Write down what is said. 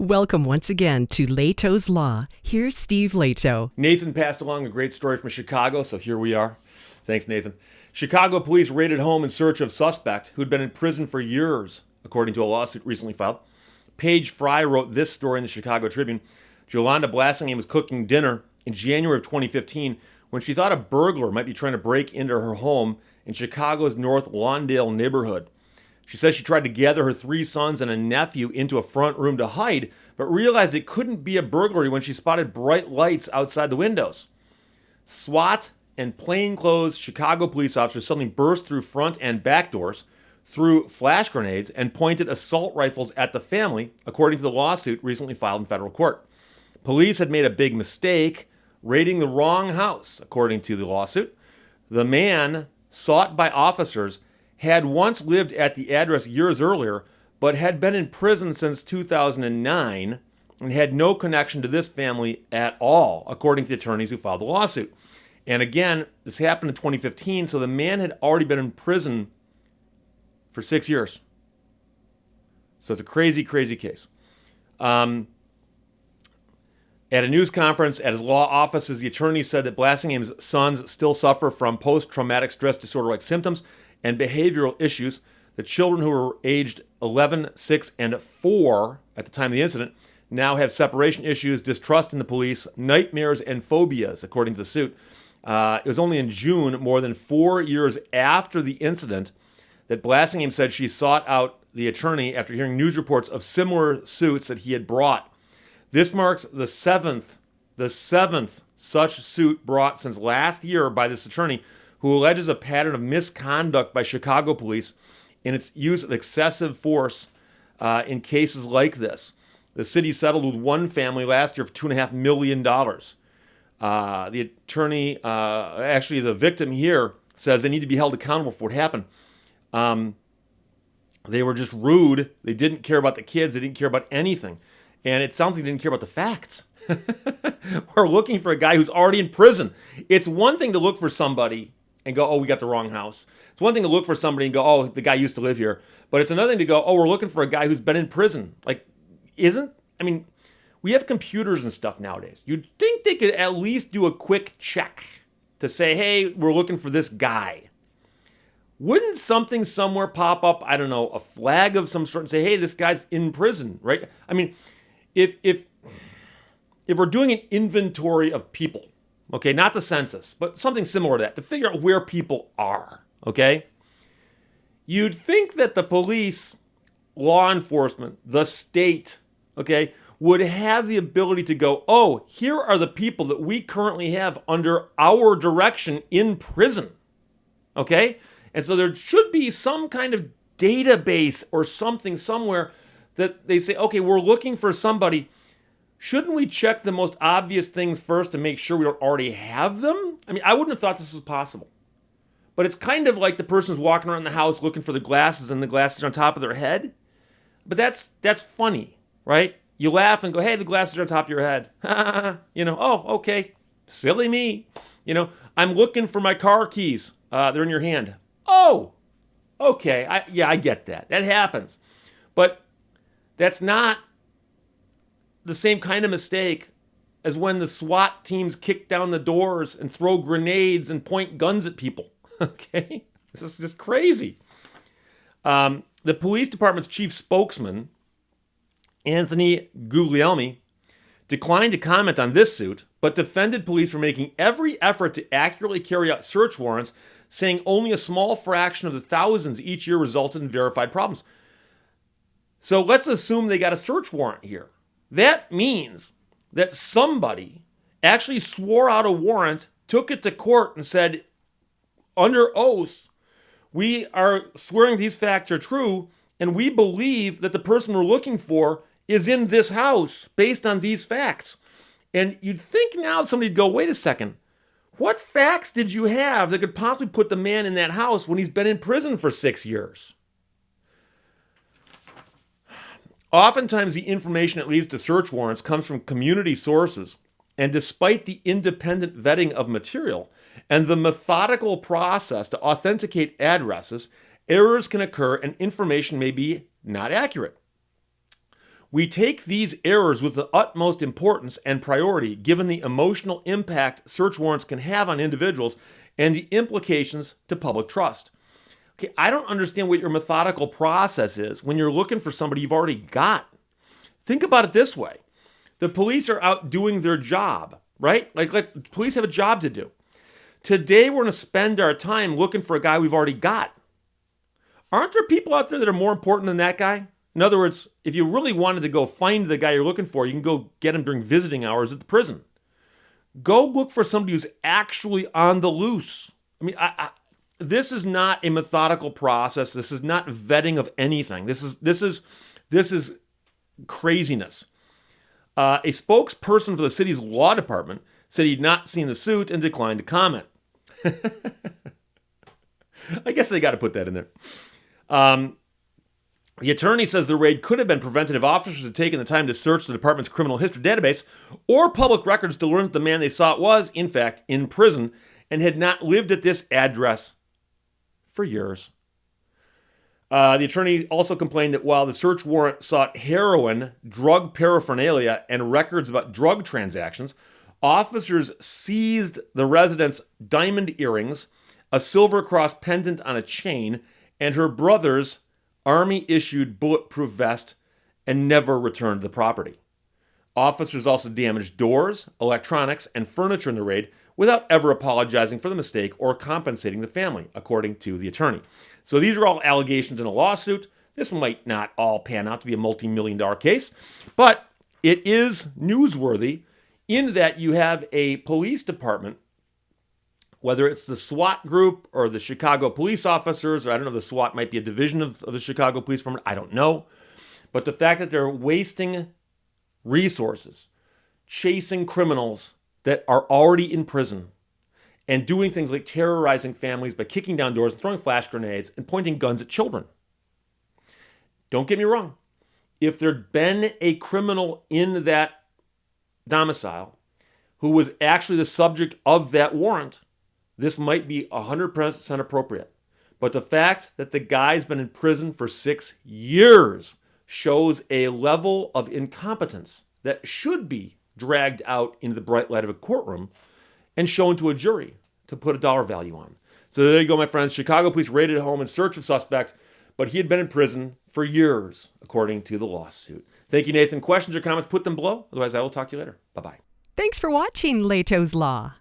Welcome once again to Lehto's Law. Here's Steve Lehto. Nathan passed along a great story from Chicago, so here we are. Thanks, Nathan. Chicago police raided home in search of suspect who'd been in prison for years, according to a lawsuit recently filed. Paige Fry wrote this story in the Chicago Tribune. Jolanda Blassingame was cooking dinner in January of 2015 when she thought a burglar might be trying to break into her home in Chicago's North Lawndale neighborhood. She says she tried to gather her 3 sons and a nephew into a front room to hide, but realized it couldn't be a burglary when she spotted bright lights outside the windows. SWAT and plainclothes Chicago police officers suddenly burst through front and back doors, threw flash grenades, and pointed assault rifles at the family, according to the lawsuit recently filed in federal court. Police had made a big mistake, raiding the wrong house, according to the lawsuit. The man sought by officers had once lived at the address years earlier, but had been in prison since 2009 and had no connection to this family at all, according to the attorneys who filed the lawsuit. And again, this happened in 2015, so the man had already been in prison for 6 years. So it's a crazy, crazy case. At a news conference at his law offices, the attorney said that Blassingame's sons still suffer from post-traumatic stress disorder-like symptoms and behavioral issues. The children who were aged 11, 6, and 4 at the time of the incident now have separation issues, distrust in the police, nightmares, and phobias, according to the suit. It was only in June, more than 4 years after the incident, that Blassingame said she sought out the attorney after hearing news reports of similar suits that he had brought. This marks the seventh such suit brought since last year by this attorney, who alleges a pattern of misconduct by Chicago police in its use of excessive force in cases like this. The city settled with one family last year for $2.5 million. The attorney, actually the victim here, says they need to be held accountable for what happened. They were just rude. They didn't care about the kids. They didn't care about anything. And it sounds like they didn't care about the facts. We're looking for a guy who's already in prison. It's one thing to look for somebody and go, oh, we got the wrong house. It's one thing to look for somebody and go, oh, the guy used to live here. But it's another thing to go, oh, we're looking for a guy who's been in prison. We have computers and stuff nowadays. You'd think they could at least do a quick check to say, hey, we're looking for this guy. Wouldn't something somewhere pop up, I don't know, a flag of some sort and say, hey, this guy's in prison, right? I mean, if we're doing an inventory of people, okay, not the census, but something similar to that, to figure out where people are, okay? You'd think that the police, law enforcement, the state, okay, would have the ability to go, oh, here are the people that we currently have under our direction in prison, okay? And so there should be some kind of database or something somewhere that they say, okay, we're looking for somebody. Shouldn't we check the most obvious things first to make sure we don't already have them? I mean, I wouldn't have thought this was possible. But it's kind of like the person who's walking around the house looking for the glasses and the glasses are on top of their head. But that's funny, right? You laugh and go, hey, the glasses are on top of your head. Oh, okay, silly me. I'm looking for my car keys. They're in your hand. Oh, okay, I get that. That happens. But that's not the same kind of mistake as when the SWAT teams kick down the doors and throw grenades and point guns at people. Okay? This is just crazy. The police department's chief spokesman, Anthony Guglielmi, declined to comment on this suit, but defended police for making every effort to accurately carry out search warrants, saying only a small fraction of the thousands each year resulted in verified problems. So let's assume they got a search warrant here. That means that somebody actually swore out a warrant, took it to court, and said, under oath, we are swearing these facts are true, and we believe that the person we're looking for is in this house based on these facts. And you'd think now somebody'd go, wait a second, what facts did you have that could possibly put the man in that house when he's been in prison for 6 years? Oftentimes, the information that leads to search warrants comes from community sources, and despite the independent vetting of material and the methodical process to authenticate addresses, errors can occur and information may be not accurate. We take these errors with the utmost importance and priority given the emotional impact search warrants can have on individuals and the implications to public trust. Okay, I don't understand what your methodical process is when you're looking for somebody you've already got. Think about it this way. The police are out doing their job, right? Police have a job to do. Today, we're going to spend our time looking for a guy we've already got. Aren't there people out there that are more important than that guy? In other words, if you really wanted to go find the guy you're looking for, you can go get him during visiting hours at the prison. Go look for somebody who's actually on the loose. I mean, this is not a methodical process. This is not vetting of anything. This is craziness. A spokesperson for the city's law department said he'd not seen the suit and declined to comment. I guess they got to put that in there. The attorney says the raid could have been prevented if officers had taken the time to search the department's criminal history database or public records to learn that the man they sought was, in fact, in prison and had not lived at this address for years. The attorney also complained that while the search warrant sought heroin, drug paraphernalia, and records about drug transactions, officers seized the resident's diamond earrings, a Silver Cross pendant on a chain, and her brother's Army-issued bulletproof vest, and never returned the property. Officers also damaged doors, electronics, and furniture in the raid without ever apologizing for the mistake or compensating the family, according to the attorney. So these are all allegations in a lawsuit. This might not all pan out to be a multi-million-dollar case, but it is newsworthy in that you have a police department, whether it's the SWAT group or the Chicago police officers, or I don't know, the SWAT might be a division of the Chicago Police Department, I don't know. But the fact that they're wasting resources, chasing criminals that are already in prison, and doing things like terrorizing families by kicking down doors, throwing flash grenades, and pointing guns at children. Don't get me wrong. If there'd been a criminal in that domicile who was actually the subject of that warrant, this might be 100% appropriate. But the fact that the guy's been in prison for 6 years shows a level of incompetence that should be dragged out into the bright light of a courtroom and shown to a jury to put a dollar value on. So there you go, my friends. Chicago police raided a home in search of suspect, but he had been in prison for years, according to the lawsuit. Thank you, Nathan. Questions or comments, put them below. Otherwise, I will talk to you later. Bye-bye. Thanks for watching Lehto's Law.